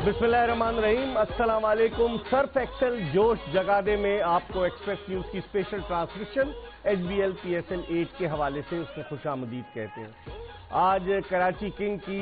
बिस्मिल्लाहिर्रहमानिर्रहीम, अस्सलाम वालेकुम। सर्फ एक्सेल जोश जगा दे में आपको एक्सप्रेस न्यूज की स्पेशल ट्रांसमिशन HBL PSL 8 के हवाले से उसमें खुशामदीद कहते हैं। आज कराची किंग की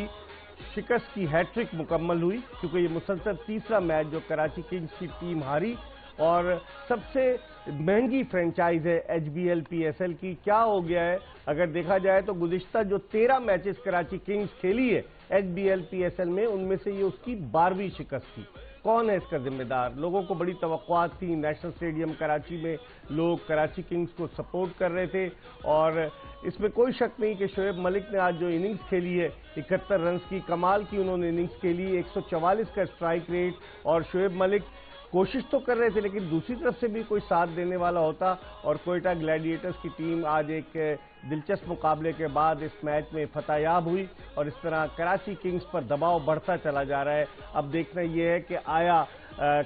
शिकस्त की हैट्रिक मुकम्मल हुई, क्योंकि ये मुसलसल तीसरा मैच जो कराची किंग्स की टीम हारी और सबसे महंगी फ्रेंचाइज है HBL PSL की। क्या हो गया है अगर देखा जाए तो गुज़िश्ता जो 13 मैचेस कराची किंग्स खेली है HBL PSL में, उनमें से ये उसकी 12वीं शिकस्त थी। कौन है इसका जिम्मेदार? लोगों को बड़ी तवक्कुआत थी। नेशनल स्टेडियम कराची में लोग कराची किंग्स को सपोर्ट कर रहे थे और इसमें कोई शक नहीं कि शोएब मलिक ने आज जो इनिंग्स खेली है 71 रन की, कमाल की उन्होंने इनिंग्स खेली, 144 का स्ट्राइक रेट। और शोएब मलिक कोशिश तो कर रहे थे, लेकिन दूसरी तरफ से भी कोई साथ देने वाला होता और क्वेटा ग्लैडिएटर्स की टीम आज एक दिलचस्प मुकाबले के बाद इस मैच में फतहयाब हुई और इस तरह कराची किंग्स पर दबाव बढ़ता चला जा रहा है। अब देखना यह है कि आया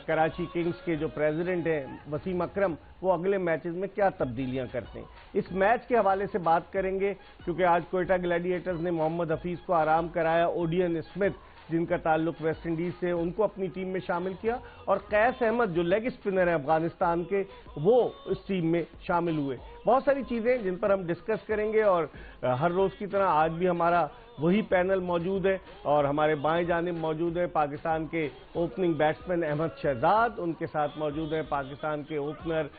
कराची किंग्स के जो प्रेसिडेंट हैं वसीम अकरम, वो अगले मैचेस में क्या तब्दीलियां करते हैं। इस मैच के हवाले से बात करेंगे, क्योंकि आज क्वेटा ग्लैडिएटर्स ने मोहम्मद हफीज को आराम कराया। ओडियन स्मिथ जिनका ताल्लुक वेस्ट इंडीज से, उनको अपनी टीम में शामिल किया और कैस अहमद जो लेग स्पिनर है अफगानिस्तान के, वो इस टीम में शामिल हुए। बहुत सारी चीजें जिन पर हम डिस्कस करेंगे और हर रोज की तरह आज भी हमारा वही पैनल मौजूद है और हमारे बाएं जानिब मौजूद है पाकिस्तान के ओपनिंग बैट्समैन अहमद शहजाद, उनके साथ मौजूद है पाकिस्तान के ओपनर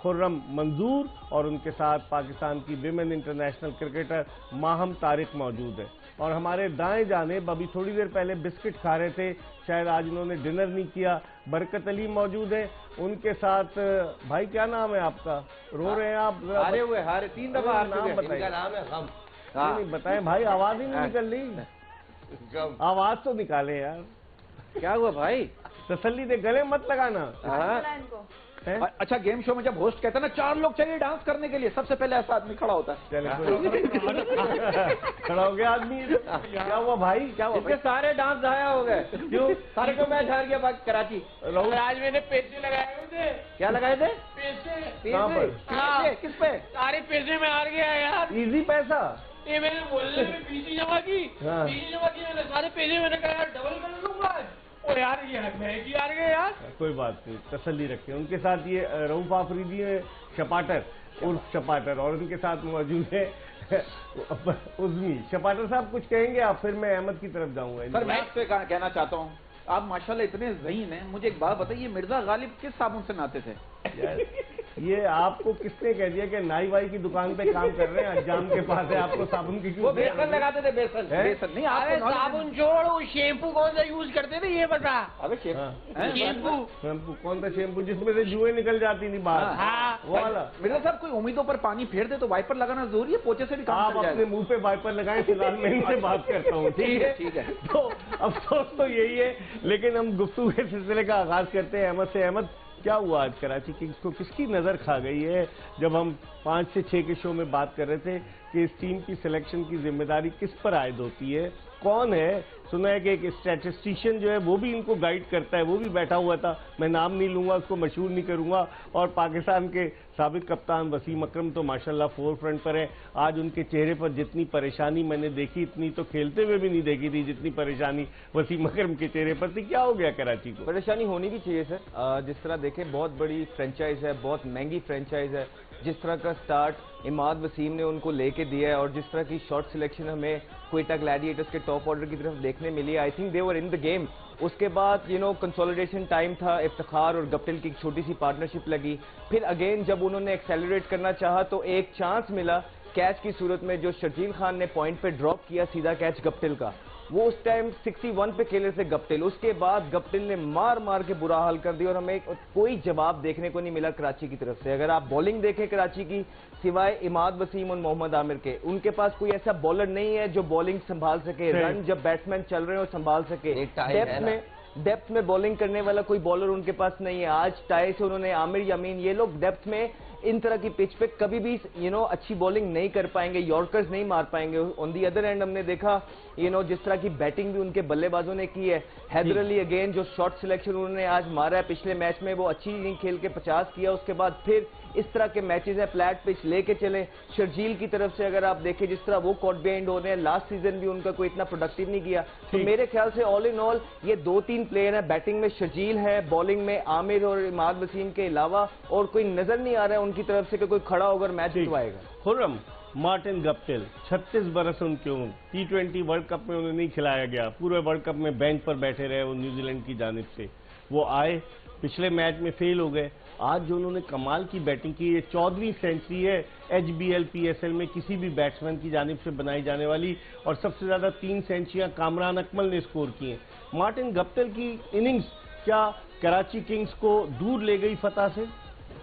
खुर्रम मंजूर और उनके साथ पाकिस्तान की women international cricketer Maham Tariq मौजूद है। और हमारे दाएं जानिब अभी थोड़ी देर पहले बिस्किट खा रहे थे, शायद आज उन्होंने डिनर नहीं किया, बरकत अली मौजूद है। उनके साथ भाई क्या नाम है आपका? रो रहे हैं आप? हारे 3 दफा नाम बताइए। नाम है हम। नहीं बताएं भाई, आवाज ही नहीं निकल रही। आवाज तो निकाले यार। क्या हुआ भाई? तसल्ली दे, गले मत लगाना। अच्छा, गेम शो में जब होस्ट कहता है ना 4 लोग चाहिए डांस करने के लिए, सबसे पहले ऐसा आदमी खड़ा होता है। खड़ा हो गया आदमी। क्या हुआ भाई? क्या हुआ? इसके सारे डांस जाया हो गए। क्यों? सारे को मैच हार गया कराची। आज मैंने पैसे लगाए हुए थे। क्या लगाए थे? पैसे। किस पे? सारे पैसे में हार गया यार। इजी पैसा? ये मैंने बोलने में फीस जमा की, मैंने सारे पैसे, मैंने कहा यार डबल कर लूंगा। ओ यार ये महंगी हार गए यार। कोई बात नहीं, तसल्ली रखें। उनके साथ ये रऊफ आफरीदी है, शपाटर उर्फ शपाटर, और उनके साथ मौजूद है उज़मी। शपाटर साहब कुछ कहेंगे आप, फिर मैं अहमद की तरफ जाऊंगा। सर मैं आपसे कहना चाहता हूँ, आप माशाल्लाह इतने ज़हीन हैं। मुझे एक बात बताइए, मिर्जा गालिब किस साबुन से नहाते थे? ये आपको किसने कह दिया कि नाई वाई की दुकान पे काम कर रहे हैं? अज्जाम के पास है, आपको साबुन की क्यों? बेसन लगाते थे। बेसन नहीं, अरे साबुन छोड़, शैम्पू कौन सा यूज करते थे ये बता। अबे शैम्पू कौन सा शैम्पू जिसमें से जुएं निकल जाती थी बाहर? हाँ वो वाला। मिर्जा साहब, कोई उम्मीदों पर पानी फेर दे तो वाइपर लगाना जरूरी है? पोचे से भी काम आप अपने मुंह पे वाइपर लगाएं, फिलहाल मैं इनसे बात करता हूँ। ठीक है। तो अफसोस तो यही है, लेकिन हम गुफ्तगू के सिलसिले का आगाज करते हैं अहमद से। अहमद, क्या हुआ आज कराची किंग्स को? किसकी नजर खा गई है? जब हम 5 से 6 के शो में बात कर रहे थे कि इस टीम की सिलेक्शन की जिम्मेदारी किस पर आयद होती है, कौन है? सुना है कि एक स्टैटिस्टिशियन जो है वो भी इनको गाइड करता है, वो भी बैठा हुआ था। मैं नाम नहीं लूंगा, उसको मशहूर नहीं करूंगा। और पाकिस्तान के साबिक कप्तान वसीम अकरम तो माशाल्लाह फोर फ्रंट पर है। आज उनके चेहरे पर जितनी परेशानी मैंने देखी, इतनी तो खेलते हुए भी नहीं देखी थी जितनी परेशानी वसीम अकरम के चेहरे पर थी। क्या हो गया कराची को? परेशानी होनी भी चाहिए सर। जिस तरह देखें, बहुत बड़ी फ्रेंचाइज है, बहुत महंगी फ्रेंचाइज है। जिस तरह का स्टार्ट इमाद वसीम ने उनको लेके दिया है और जिस तरह की शॉट सिलेक्शन हमें क्वेटा ग्लैडिएटर्स के टॉप ऑर्डर की तरफ देखने मिली, I think they were in the game. उसके बाद कंसोलिडेशन टाइम था, इफ्तिखार और गप्टिल की एक छोटी सी पार्टनरशिप लगी। फिर अगेन जब उन्होंने एक्सेलरेट करना चाहा तो एक चांस मिला कैच की सूरत में, जो शर्जील खान ने पॉइंट पे ड्रॉप किया सीधा कैच गप्टिल का। वो उस टाइम 61 पे खेले थे गप्टिल। उसके बाद गप्टिल ने मार मार के बुरा हाल कर दिया और हमें कोई जवाब देखने को नहीं मिला कराची की तरफ से। अगर आप बॉलिंग देखें कराची की, सिवाय इमाद वसीम और मोहम्मद आमिर के, उनके पास कोई ऐसा बॉलर नहीं है जो बॉलिंग संभाल सके, रन जब बैट्समैन चल रहे हो संभाल सके। डेप्थ में बॉलिंग करने वाला कोई बॉलर उनके पास नहीं है। आज टाई से उन्होंने आमिर यमीन, ये लोग डेप्थ में इन तरह की पिच पे कभी भी अच्छी बॉलिंग नहीं कर पाएंगे, यॉर्कर्स नहीं मार पाएंगे। ऑन दी अदर एंड हमने देखा जिस तरह की बैटिंग भी उनके बल्लेबाजों ने की है। हैदर अली अगेन जो शॉट सिलेक्शन उन्होंने आज मारा है पिछले मैच में, वो अच्छी इनिंग खेल के 50 किया। उसके बाद फिर इस तरह के मैचेस है, फ्लैट पिच लेके चले। शर्जील की तरफ से अगर आप देखें जिस तरह वो कॉट बिहाइंड हो रहे हैं, लास्ट सीजन भी उनका कोई इतना प्रोडक्टिव नहीं किया, तो मेरे ख्याल से ऑल इन ऑल ये 2-3 प्लेयर है। बैटिंग में शर्जील है, बॉलिंग में आमिर और इमाद वसीम के अलावा और कोई नजर नहीं आ रहा है उनकी तरफ से कि कोई खड़ा होकर मैच जितवाएगा। खुर्रम, मार्टिन गप्टिल 36 बरस उनके उम्र, T20 वर्ल्ड कप में उन्हें नहीं खिलाया गया, पूरे वर्ल्ड कप में बेंच पर बैठे रहे वो न्यूजीलैंड की जानिब से। वो आए, पिछले मैच में फेल हो गए, आज जो उन्होंने कमाल की बैटिंग की, ये 14वीं सेंचुरी है HBL PSL में किसी भी बैट्समैन की जानिब से बनाई जाने वाली, और सबसे ज्यादा 3 सेंचुरियां कामरान अकमल ने स्कोर की हैं। मार्टिन गप्टिल की इनिंग्स क्या कराची किंग्स को दूर ले गई फतह से?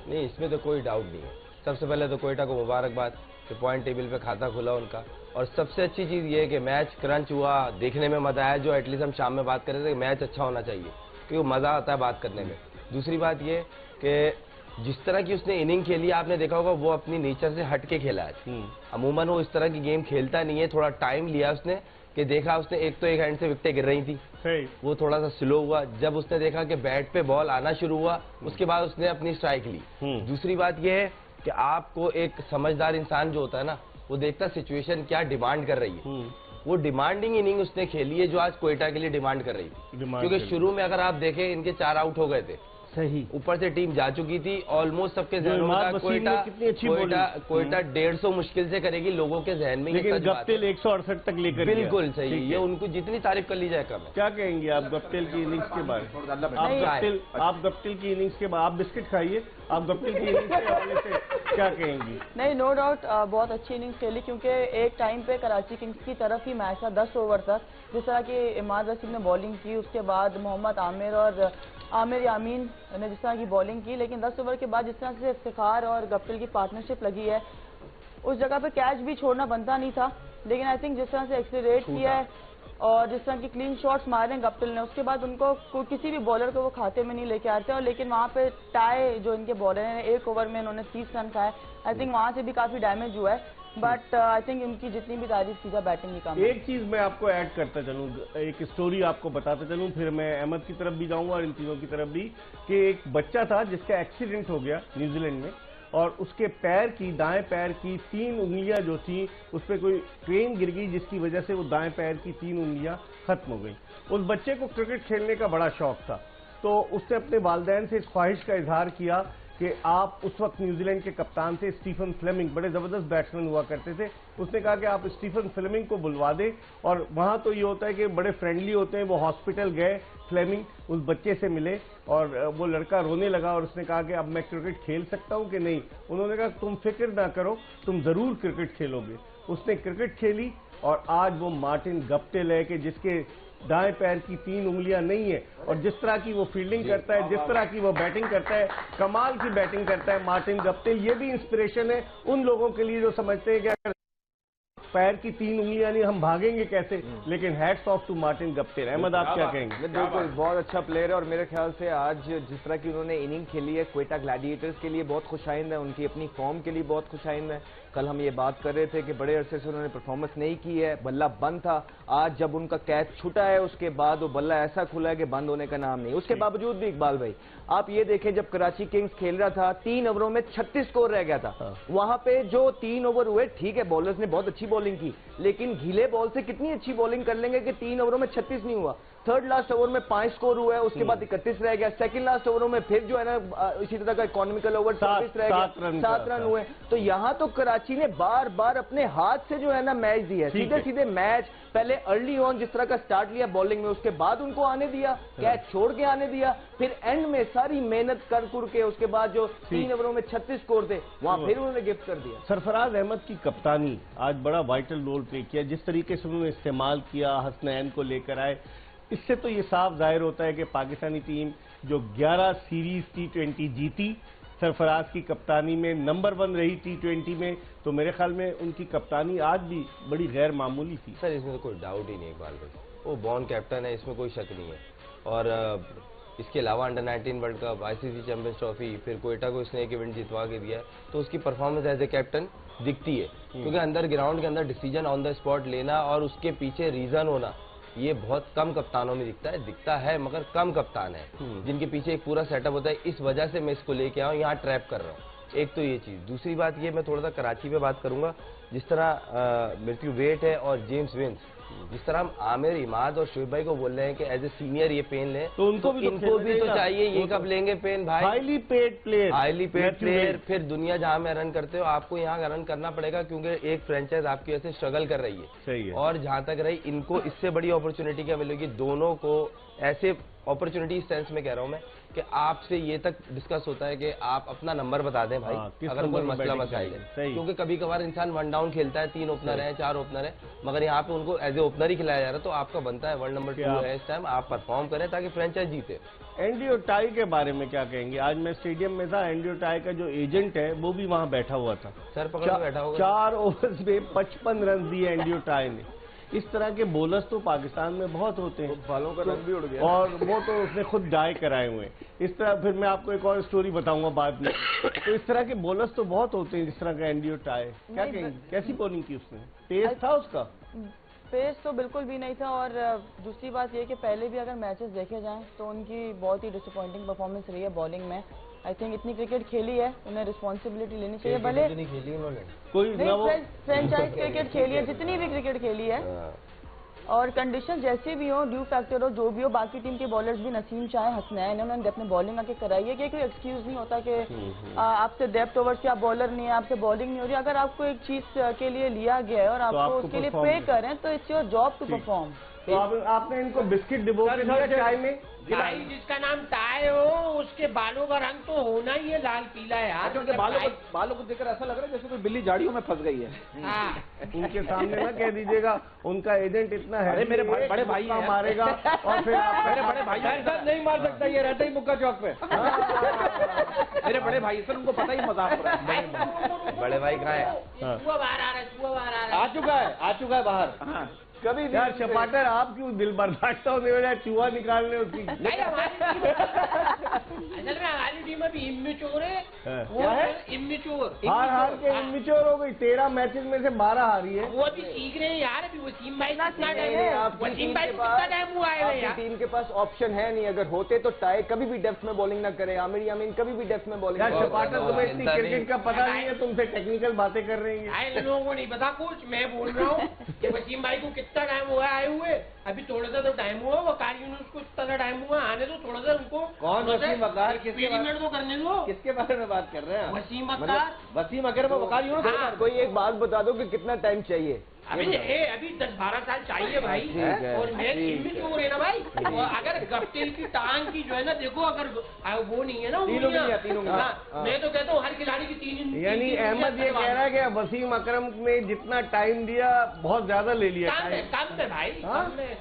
नहीं, इसमें तो कोई डाउट नहीं है। सबसे पहले तो कोयटा को मुबारकबाद कि पॉइंट टेबल पे खाता खुला उनका, और सबसे अच्छी चीज़ ये है कि मैच क्रंच हुआ, देखने में मजा आया, जो एटलीस्ट हम शाम में बात कर रहे थे कि मैच अच्छा होना चाहिए क्योंकि मज़ा आता है बात करने में। दूसरी बात ये कि जिस तरह की उसने इनिंग खेली आपने देखा होगा, वो अपनी नेचर से हट के खेला है। अमूमन वो इस तरह की गेम खेलता नहीं है, थोड़ा टाइम लिया उसने कि देखा उसने एक तो एक हैंड से विकेटें गिर रही थी, वो थोड़ा सा स्लो हुआ। जब उसने देखा कि बैट पे बॉल आना शुरू हुआ, उसके बाद उसने अपनी स्ट्राइक ली। दूसरी बात यह है कि आपको एक समझदार इंसान जो होता है ना, वो देखता सिचुएशन क्या डिमांड कर रही है। वो डिमांडिंग इनिंग उसने खेली है जो आज कोयटा के लिए डिमांड कर रही थी, क्योंकि शुरू में अगर आप देखें इनके 4 आउट हो गए थे, सही ऊपर से टीम जा चुकी थी, ऑलमोस्ट सबके जहनों में था कोयटा 150 मुश्किल से करेगी लोगों के जहन में। लेकिन गप्टिल 168 तक लेकर बिल्कुल सही, ये उनको जितनी तारीफ कर ली जाए कम है। क्या कहेंगे आप गप्टिल की इनिंग्स के बारे में? आप गप्टिल की इनिंग्स के बाद आप बिस्किट खाइए, आप गप्टिल की इनिंग्स के हवाले से क्या कहेंगी? नहीं, नो डाउट बहुत अच्छी इनिंग्स खेली, क्योंकि एक टाइम पे कराची किंग्स की तरफ ही मैच था 10 ओवर तक। जिस तरह की इमाद वसीम ने बॉलिंग की, उसके बाद मोहम्मद आमिर और आमिर यामीन ने जिस तरह की बॉलिंग की, लेकिन 10 ओवर के बाद जिस तरह से इफ्तिखार और गप्टिल की पार्टनरशिप लगी है, उस जगह पे कैच भी छोड़ना बनता नहीं था। लेकिन आई थिंक जिस तरह से एक्सीलरेट किया है और जिस तरह की क्लीन शॉट्स मारे हैं गप्टिल ने, उसके बाद उनको किसी भी बॉलर को वो खाते में नहीं लेके आते। और लेकिन वहाँ पे टाई जो इनके बॉलर हैं, 1 ओवर में इन्होंने 30 रन खाए, आई थिंक वहाँ से भी काफी डैमेज हुआ है। बट आई थिंक इनकी जितनी भी तारीफ की जाए बैटिंग की काम। एक चीज मैं आपको ऐड करता चलूं, एक स्टोरी आपको बताता चलूं, फिर मैं अहमद की तरफ भी जाऊंगा और इन तीनों की तरफ भी, कि एक बच्चा था जिसका एक्सीडेंट हो गया न्यूजीलैंड में, और उसके पैर की, दाएं पैर की 3 उंगलियां जो थी, उस पर कोई ट्रेन गिर गई जिसकी वजह से वो दाएं पैर की 3 उंगलियां खत्म हो गई। उस बच्चे को क्रिकेट खेलने का बड़ा शौक था, तो उसने अपने वालिदैन से इस ख्वाहिश का इजहार किया कि आप, उस वक्त न्यूजीलैंड के कप्तान थे स्टीफन फ्लेमिंग, बड़े जबरदस्त बैट्समैन हुआ करते थे, उसने कहा कि आप स्टीफन फ्लेमिंग को बुलवा दें। और वहां तो ये होता है कि बड़े फ्रेंडली होते हैं। वो हॉस्पिटल गए, फ्लेमिंग उस बच्चे से मिले और वो लड़का रोने लगा और उसने कहा कि अब मैं क्रिकेट खेल सकता हूं कि नहीं? उन्होंने कहा तुम फिक्र ना करो, तुम जरूर क्रिकेट खेलोगे। उसने क्रिकेट खेली और आज वो मार्टिन गप्टिल है कि जिसके दाएं पैर की 3 उंगलियां नहीं है, और जिस तरह की वो फील्डिंग करता है, जिस तरह की वो बैटिंग करता है, कमाल की बैटिंग करता है मार्टिन गप्टिल। ये भी इंस्पिरेशन है उन लोगों के लिए जो समझते हैं कि अगर पैर की 3 उंगलियां नहीं हम भागेंगे कैसे। लेकिन hats off to Martin Guptill. Ahmed, आप क्या कहेंगे? बिल्कुल बहुत अच्छा प्लेयर है, और मेरे ख्याल से आज जिस तरह की उन्होंने इनिंग खेली है क्वेटा ग्लैडिएटर्स के लिए बहुत खुशाइंद है, उनकी अपनी फॉर्म के लिए बहुत खुशाइंद है। कल हम ये बात कर रहे थे कि बड़े अरसे से उन्होंने परफॉर्मेंस नहीं की है, बल्ला बंद था। आज जब उनका कैच छूटा है उसके बाद वो बल्ला ऐसा खुला है कि बंद होने का नाम नहीं। उसके बावजूद भी इकबाल भाई आप ये देखें, जब कराची किंग्स खेल रहा था 3 ओवरों में 36 स्कोर रह गया था। वहां पे जो 3 ओवर हुए, ठीक है बॉलर्स ने बहुत अच्छी बॉलिंग की, लेकिन गीले बॉल से कितनी अच्छी बॉलिंग कर लेंगे कि 3 ओवरों में 36 नहीं हुआ। थर्ड लास्ट ओवर में 5 स्कोर हुआ है, उसके बाद 31 रह गया। सेकंड लास्ट ओवरों में फिर जो है ना इसी तरह का इकोनॉमिकल ओवर 24 रह गया, 7 रन हुए। तो यहां तो कराची ने बार बार अपने हाथ से जो है ना मैच दिया, सीधे सीधे मैच। पहले अर्ली ऑन जिस तरह का स्टार्ट लिया बॉलिंग में, उसके बाद उनको आने दिया, कैच छोड़ के आने दिया, फिर एंड में सारी मेहनत कर के उसके बाद जो 3 ओवरों में 36 स्कोर थे वहां फिर उन्होंने गिफ्ट कर दिया। सरफराज अहमद की कप्तानी आज बड़ा वाइटल रोल प्ले किया, जिस तरीके से उन्होंने इस्तेमाल किया, हसनैन को लेकर आए, इससे तो ये साफ जाहिर होता है कि पाकिस्तानी टीम जो 11 सीरीज T20 जीती, सरफराज की कप्तानी में नंबर 1 रही T20 में, तो मेरे ख्याल में उनकी कप्तानी आज भी बड़ी गैर मामूली थी। सर इसमें तो कोई डाउट ही नहीं इकबाल भाई, वो बॉर्न कैप्टन है, इसमें कोई शक नहीं है। और इसके अलावा under 19 world cup, ICC champions trophy, फिर कोयटा को इसने एक इवेंट जितवा के दिया है, तो उसकी परफॉर्मेंस एज ए कैप्टन दिखती है। क्योंकि अंदर ग्राउंड के अंदर डिसीजन ऑन द स्पॉट लेना और उसके पीछे रीजन होना, ये बहुत कम कप्तानों में दिखता है मगर कम कप्तान है जिनके पीछे एक पूरा सेटअप होता है। इस वजह से मैं इसको लेके आऊँ, यहाँ ट्रैप कर रहा हूँ। एक तो ये चीज, दूसरी बात ये, मैं थोड़ा सा कराची पे बात करूंगा। जिस तरह मृत्यु वेट है और जेम्स विंस, जिस तरह हम आमिर, इमाद और शोएब भाई को बोल रहे हैं कि एज ए सीनियर ये पेन लें, तो इनको भी तो चाहिए। ये कब लेंगे पेन भाई? हाईली पेड प्लेयर, फिर दुनिया जहां में रन करते हो आपको यहाँ रन करना पड़ेगा, क्योंकि एक फ्रेंचाइज आपकी वजह से स्ट्रगल कर रही है। सही है। और जहां तक रही, इनको इससे बड़ी अपॉर्चुनिटी क्या मिलेगी? दोनों को ऐसे अपॉर्चुनिटी सेंस में कह रहा हूं मैं कि आपसे ये तक डिस्कस होता है कि आप अपना नंबर बता दें भाई, अगर कोई मसला मसाइल है। क्योंकि कभी कभार इंसान वन डाउन खेलता है, 3 ओपनर है, 4 ओपनर है, मगर यहाँ पे उनको एज ए ओपनर ही खिलाया जा रहा है। तो आपका बनता है वर्ल्ड नंबर 2 है इस टाइम, आप परफॉर्म करें ताकि फ्रेंचाइज जीते। एंड्रयू टाई के बारे में क्या कहेंगे? आज मैं स्टेडियम में था, एंड्रयू टाई का जो एजेंट है वो भी वहां बैठा हुआ था, सर पकड़ के बैठा होगा। 4 ओवर्स में 55 रन दिए एंड्रयू टाई ने। इस तरह के बोलर्स तो पाकिस्तान में बहुत होते हैं, बालों का रंग भी उड़ गया और वो तो उसने खुद डाई कराए हुए। इस तरह फिर मैं आपको एक और स्टोरी बताऊंगा बाद में। तो इस तरह के बोलर्स तो बहुत होते हैं, जिस तरह का एंड्रयू टाई। क्या कहेंगे, कैसी बॉलिंग की उसने? पेस था उसका? पेस तो बिल्कुल भी नहीं था। और दूसरी बात यह कि पहले भी अगर मैचेस देखे जाएं तो उनकी बहुत ही डिसअपॉइंटिंग परफॉर्मेंस रही है बॉलिंग में। आई थिंक इतनी क्रिकेट खेली है, उन्हें रिस्पॉन्सिबिलिटी लेनी चाहिए। भले नहीं खेली उन्होंने, कोई फ्रेंचाइज क्रिकेट खेली है, जितनी भी क्रिकेट खेली है, और कंडीशन जैसी भी हो, ड्यू फैक्टर हो, जो भी हो, बाकी टीम के बॉलर्स भी, नसीम चाहे हसनैन, उन्होंने अपने बॉलिंग आके कराई है कि कोई एक्सक्यूज नहीं होता कि आपसे डेप्थ ओवर से आप बॉलर नहीं है, आपसे बॉलिंग नहीं हो रही। अगर आपको एक चीज के लिए लिया गया है और आपको उसके लिए पे करें तो it's your job to perform. तो आपने इनको बिस्किट डिबो के दिया चाय में? भाई जिसका नाम टाई हो उसके बालों का रंग तो होना ही है लाल पीला यार। उनके बालों को देखकर ऐसा लग रहा है जैसे कोई बिल्ली झाड़ियों में फंस गई है। उनके सामने ना कह दीजिएगा उनका एजेंट इतना है, अरे मेरे बड़े भाई मारेगा और फिर मेरे बड़े भाई नहीं मार सकता, ये रहता ही मुक्का चौक पे। मेरे बड़े भाई सर, उनको पता ही मजाक हो रहा है। बड़े भाई कहाँ है? चूहा बाहर आ रहा है, चूहा बाहर आ रहा है। आ चुका है बाहर। कभी यार चपाटर, आप क्यों दिल बर्दाश्त होने वाला चूहा निकालने उसकी? असल में हमारी टीम अभी इम्मेच्योर है। क्या है? इम्मेच्योर, हार के इम्मेच्योर हो गई। 13 मैचेस में से 12 हारी है। वो अभी सीख रहे हैं यार। अभी वसीम भाई कितना टाइम है, वसीम भाई कितना टाइम हुआ है यार। टीम के पास ऑप्शन है नहीं, अगर होते तो टाई कभी भी डेप्थ में बॉलिंग ना करे, आमिर यामीन कभी भी डेप्थ में बॉलिंग। यार चपाटर, तुम्हें इतनी क्रिकेट का पता नहीं है, तुमसे टेक्निकल बातें कर रही है। इन लोगों को नहीं पता कुछ। मैं बोल रहा हूँ कि वसीम भाई को कितना टाइम हुआ आए हुए, अभी थोड़ा सा तो टाइम हुआ, वकार यूनुस को इतना सा टाइम हुआ आने दो, थोड़ा सा उनको। कौन वसीम अख्तर? एक्सपेरिमेंट तो करने दो। किसके बारे में बात कर रहे हैं? वसीम अख्तर। वसीम अख्तर में वकार यूनुस। कोई एक बात बता दो कि कितना टाइम चाहिए? अभी 10-12 साल चाहिए भाई। और मैं इम्मेच्योर है ना भाई। और अगर गप्टिल की टांग की जो है ना, देखो अगर वो नहीं है ना, तीनों मैं तो कहता हूँ हर खिलाड़ी की 3। यानी अहमद ये कह रहा है कि वसीम अकरम ने जितना टाइम दिया बहुत ज्यादा ले लिया। कम में भाई,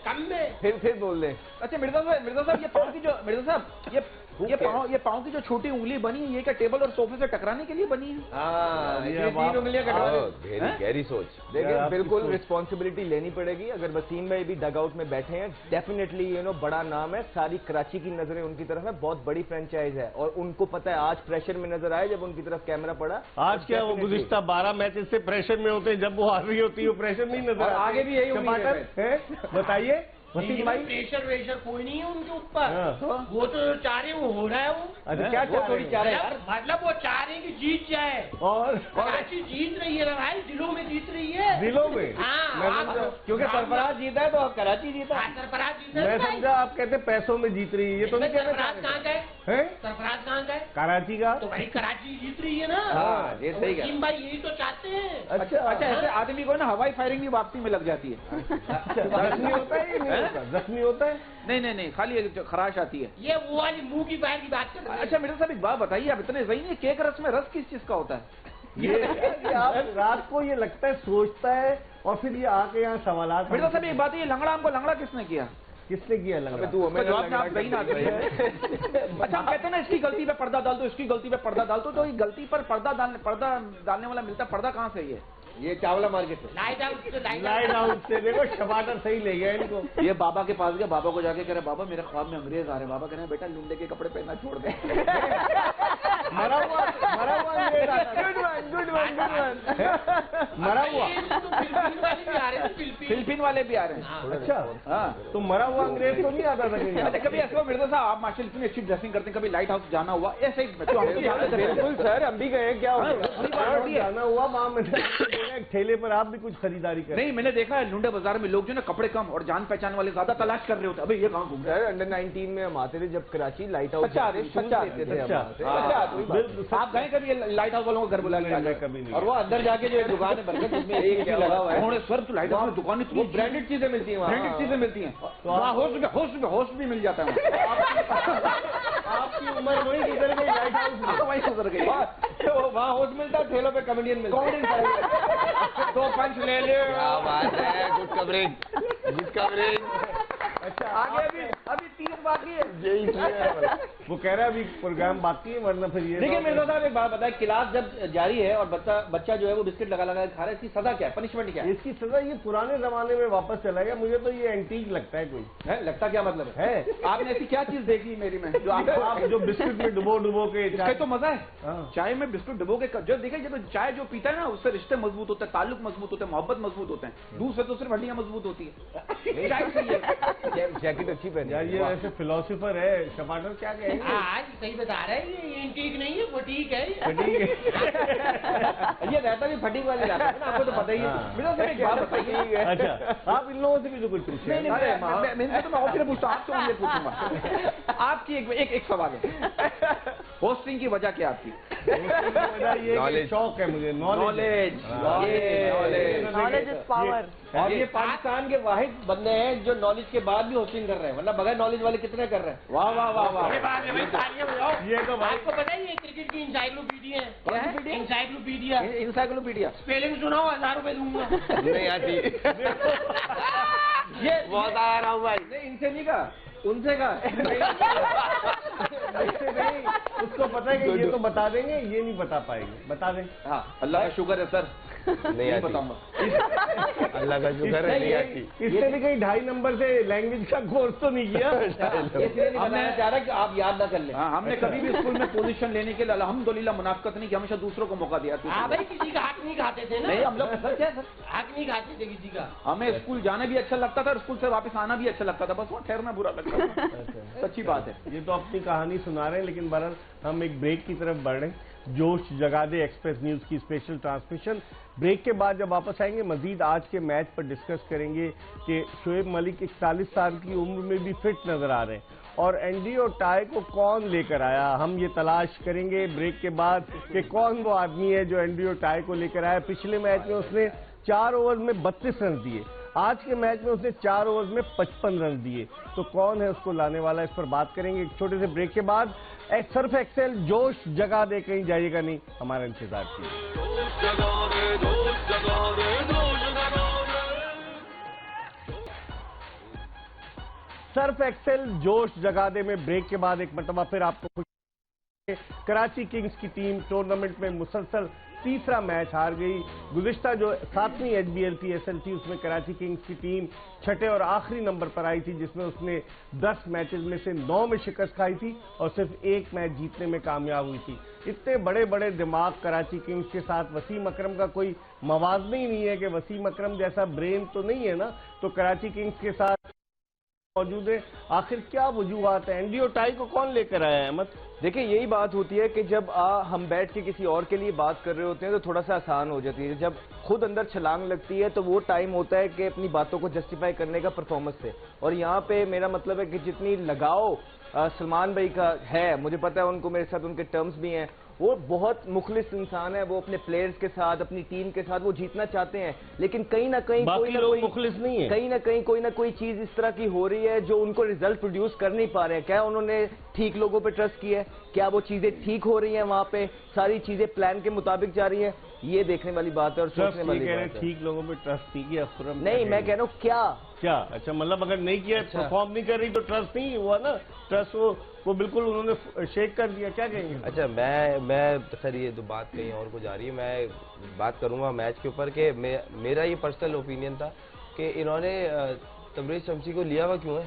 कम में। फिर बोल दे। अच्छा मिर्जा साहब, ये पाँव की जो मिर्जा साहब ये पाँव की जो छोटी उंगली बनी है, ये क्या टेबल और सोफे से टकराने के लिए बनी है? ये 3 उंगलियां कटवा गहरी सोच। देखिए बिल्कुल रिस्पॉन्सिबिलिटी लेनी पड़ेगी। अगर वसीम भाई भी डग आउट में बैठे हैं, डेफिनेटली बड़ा नाम है, सारी कराची की नजरें उनकी तरफ है, बहुत बड़ी फ्रेंचाइज है और उनको पता है आज प्रेशर में नजर आए जब उनकी तरफ कैमरा पड़ा। आज क्या वो गुज़िश्ता 12 मैचेस से प्रेशर में होते हैं, जब वो हार रही होती है वो प्रेशर नहीं नजर आता। आगे भी यही उम्मीद है। बताइए वसीम भाई। प्रेशर कोई नहीं है उनके ऊपर। वो तो चाह रहे वो हो रहा है वो। अच्छा क्या चाह रहे हैं? मतलब वो चाह रहे हैं कि जीत जाए। और कराची जीत रही है ना भाई, दिलों में जीत रही है। दिलों में? हाँ, क्योंकि सरफराज जीता है तो कराची जीता। सरफराज जीता है। मैं समझा आप कहते पैसों में जीत रही है, ये तो नहीं कहना। सरफराज कहाँ का है? सरफराज कहाँ का है? कराची का। तो भाई कराची जीत रही है ना। ये सही है भाई, यही तो चाहते हैं। अच्छा ऐसे आदमी को ना हवाई फायरिंग भी वापसी में लग जाती है। जख्मी होता है या नहीं होता? जख्मी होता है? नहीं, खाली खराश आती है। ये वो वाली मुंह की फायर की बात कर रहे हैं। अच्छा मिर्जा साहब, एक बात बताइए, आप इतने सही है, केक रस में रस किस चीज का होता है? ये आप रात को ये लगता है सोचता है और फिर ये आके यहाँ सवाल। मिर्जा साहब एक बात है, ये लंगड़ा हमको लंगड़ा किसने किया? किसने किया लंगड़ा? जवाब में आप सही ना दे। अच्छा हम कहते हैं ना, इसकी गलती पे पर्दा डाल दो, इसकी गलती पे पर्दा डाल दो, तो ये गलती पर पर्दा डालने वाला मिलता, पर्दा कहाँ से? ये चावला मार्केट से। लाइट आउट से। देखो टमाटर सही ले गया इनको। ये बाबा के पास गया, बाबा को जाके कह रहे, बाबा मेरे ख्वाब में अंग्रेज आ रहे हैं। बाबा कह रहे हैं, बेटा लुंडे के कपड़े पहनना छोड़ दे। मरा हुआ अंग्रेज। Good one. मरा हुआ। फिलिपीन वाले भी आ रहे हैं। अच्छा, हाँ, तो मरा हुआ अंग्रेज तो नहीं आता था कहीं? अच्छा, कभी ऐसा हुआ मिर्जा साहब, आप माशाल्लाह इतनी अच्छी ड्रेसिंग करते हैं, कभी लाइट हाउस जाना हुआ ऐसे ही? बिल्कुल सर, हम भी गए, क्या हो गया? जाना हुआ वहाँ मैंने एक ठेले पर आप भी कुछ खरीदारी कर? नहीं, मैंने देखा है लुंडे बाजार में लोग जो ना कपड़े कम और जान पहचान वाले ज्यादा तलाश कर रहे होते हैं। अभी ये कहाँ घूम रहे हैं? अंडर 19 में हम आते थे जब कराची लाइट हाउस अच्छा, शूज अच्छा, लेते थे। अच्छा, आप गए कभी लाइट हाउस वालों को घर बुला के? कभी नहीं। और वो अंदर जाके जो एक दुकान है बरकत, उसमें एक लगा हुआ है, उन्होंने सर तो लाइट हाउस में दुकान इतनी ब्रांडेड चीजें मिलती है वहाँ। ब्रांडेड चीजें मिलती हैं, तो वहाँ होस्ट भी मिल जाता है। आपकी उम्र वही गुजर गई लाइट हाउस में? वही गुजर गई। वहाँ होस्ट मिलता है, ठेलों पे कॉमेडियन मिलता है। तो पंच ले ले। क्या बात है, गुड कवरेज, गुड कवरेज। अच्छा, आगे अभी 30 बाकी है। वो कह रहा है अभी प्रोग्राम बाकी है, वरना फिर ये देखिए मिर्जा साहब, एक बात बताए, क्लास जब जारी है और बच्चा जो है वो बिस्किट लगा लगा खा रहा है, इसकी सजा क्या है, पनिशमेंट क्या है? इसकी सजा ये पुराने जमाने में वापस चला गया। मुझे तो ये एंटीक लगता है कोई लगता क्या मतलब है? आपने ऐसी क्या चीज देखी मेरी में जो आप जो बिस्कुट में डुबो के इसका तो मजा है। हाँ। चाय में बिस्कुट डुबो के जो देखिए, जब चाय जो पीता है ना, उससे रिश्ते मजबूत होते हैं, ताल्लुक मजबूत होते हैं, मोहब्बत मजबूत होते हैं। दूध से तो सिर्फ हड्डियां मजबूत होती है। चाय से ये जैकेट अच्छी पहनी यार, ये वैसे फिलोसोफर है टमाटर, क्या कहेंगे? आज सही बता रहा है, ये ठीक नहीं है, वो ठीक है। ठीक है। ये रहता भी फटीक वाले इलाके में ना, आपको तो पता ही है। मेरा सर एक बात बताइए। अच्छा, आप इन लोगों से भी तो कुछ पूछे। नहीं, मैं तो और पूछता हूँ, आपसे मुझे पूछूंगा। आपकी एक सवाल है, होस्टिंग की वजह क्या आपकी? ये शौक है मुझे, नॉलेज। Knowledge is power. और ये पाकिस्तान के वाहिद बंदे हैं जो नॉलेज के बाद भी होस्टिंग कर रहे हैं, वरना बगैर नॉलेज वाले कितने कर रहे हैं। वाह वाह वाह वाह। ये बात है भाई, तालियां बजाओ। ये तो भाई आपको पता है ये क्रिकेट की इंसाइक्लोपीडिया है? क्या है? इंसाइक्लोपीडिया। इंसाइक्लोपीडिया। स्पेलिंग सुनाओ, 1000 रुपए दूंगा। नहीं आती। ये बहुत आ रहा हूँ भाई। नहीं, इनसे नहीं कहा, उनसे कहा। नहीं, उसको पता है कि ये तो बता देंगे, ये नहीं बता पाएंगे। बता दें। हाँ, अल्लाह का शुक्र है सर, नहीं आती। बताऊंगा। अल्लाह का शुक्र है, नहीं आती। इससे भी कहीं 2.5 नंबर से लैंग्वेज का कोर्स तो नहीं किया? इसलिए नहीं बताना चाह रहा कि आप याद ना कर लें। हाँ, हमने कभी भी स्कूल में पोजीशन लेने के लिए अल्हम्दुलिल्लाह मुनाफकत नहीं की, हमेशा दूसरों को मौका दिया। हाँ भाई, किसी का हक नहीं खाते थे ना। नहीं, हम लोग सच है सर, हक नहीं खाते थे किसी का। हमें स्कूल जाना भी अच्छा लगता था और स्कूल से वापस आना भी अच्छा लगता था, बस वहाँ ठहरना बुरा लगता था। सच्ची बात है। ये तो अपनी कहानी सुना रहे हैं, लेकिन बहरहाल हम एक ब्रेक की तरफ बढ़ रहे हैं। जोश जगा दे एक्सप्रेस न्यूज की स्पेशल ट्रांसमिशन। ब्रेक के बाद जब वापस आएंगे, मजीद आज के मैच पर डिस्कस करेंगे कि शोएब मलिक 41 साल की उम्र में भी फिट नजर आ रहे हैं, और एंड्रयू टाई को कौन लेकर आया, हम ये तलाश करेंगे ब्रेक के बाद कि कौन वो आदमी है जो एंड्रयू टाई को लेकर आया। पिछले मैच में उसने 4 ओवर में 32 रन दिए, आज के मैच में उसने 4 ओवर में 55 रन दिए। तो कौन है उसको लाने वाला, इस पर बात करेंगे एक छोटे से ब्रेक के बाद। सर्फ एक्सेल जोश जगा दे, कहीं जाइएगा नहीं, हमारा इंतजार कीजिए। सर्फ एक्सेल जोश जगा दे में ब्रेक के बाद एक मरतबा फिर आपको खुश। कराची किंग्स की टीम टूर्नामेंट में मुसलसल तीसरा मैच हार गई। गुज़िश्ता जो 7वीं HBL PSL थी, उसमें कराची किंग्स की टीम छठे और आखिरी नंबर पर आई थी, जिसमें उसने 10 मैचेस में से 9 में शिकस्त खाई थी और सिर्फ एक मैच जीतने में कामयाब हुई थी। इतने बड़े बड़े दिमाग कराची किंग्स के साथ वसीम अकरम का कोई मवाज़ना ही नहीं है कि वसीम अकरम जैसा ब्रेन तो नहीं है ना, तो कराची किंग्स के साथ मौजूद है। आखिर क्या वजूहात है, एंड्रयू टाई को कौन लेकर आया है अहमद? देखिए, यही बात होती है कि जब हम बैठ के किसी और के लिए बात कर रहे होते हैं तो थोड़ा सा आसान हो जाती है। जब खुद अंदर छलांग लगती है तो वो टाइम होता है कि अपनी बातों को जस्टिफाई करने का परफॉर्मेंस से। और यहाँ पे मेरा मतलब है कि जितनी लगाव सलमान भाई का है, मुझे पता है उनको, मेरे साथ उनके टर्म्स भी हैं, वो बहुत मुखलिस इंसान है, वो अपने प्लेयर्स के साथ, अपनी टीम के साथ वो जीतना चाहते हैं, लेकिन कहीं ना कहीं कोई ना कोई मुखलिस नहीं है, कहीं ना कहीं कोई ना कोई चीज इस तरह की हो रही है जो उनको रिजल्ट प्रोड्यूस कर नहीं पा रहे हैं। क्या उन्होंने ठीक लोगों पे ट्रस्ट किया है? क्या वो चीजें ठीक हो रही हैं? वहां पे सारी चीजें प्लान के मुताबिक जा रही है? ये देखने वाली बात है और सोचने वाली बात है। ठीक लोगों पे ट्रस्ट नहीं किया, नहीं, मैं कह रहा हूँ क्या अच्छा, मतलब अगर नहीं किया, परफॉर्म नहीं कर रही तो ट्रस्ट नहीं हुआ ना, ट्रस्ट वो बिल्कुल उन्होंने शेक कर दिया। क्या कहेंगे? अच्छा, मैं सर ये तो बात कहीं और को जा रही है, मैं बात करूंगा मैच के ऊपर कि मेरा ये पर्सनल ओपिनियन था कि इन्होंने तबरेज शमसी को लिया हुआ क्यों है,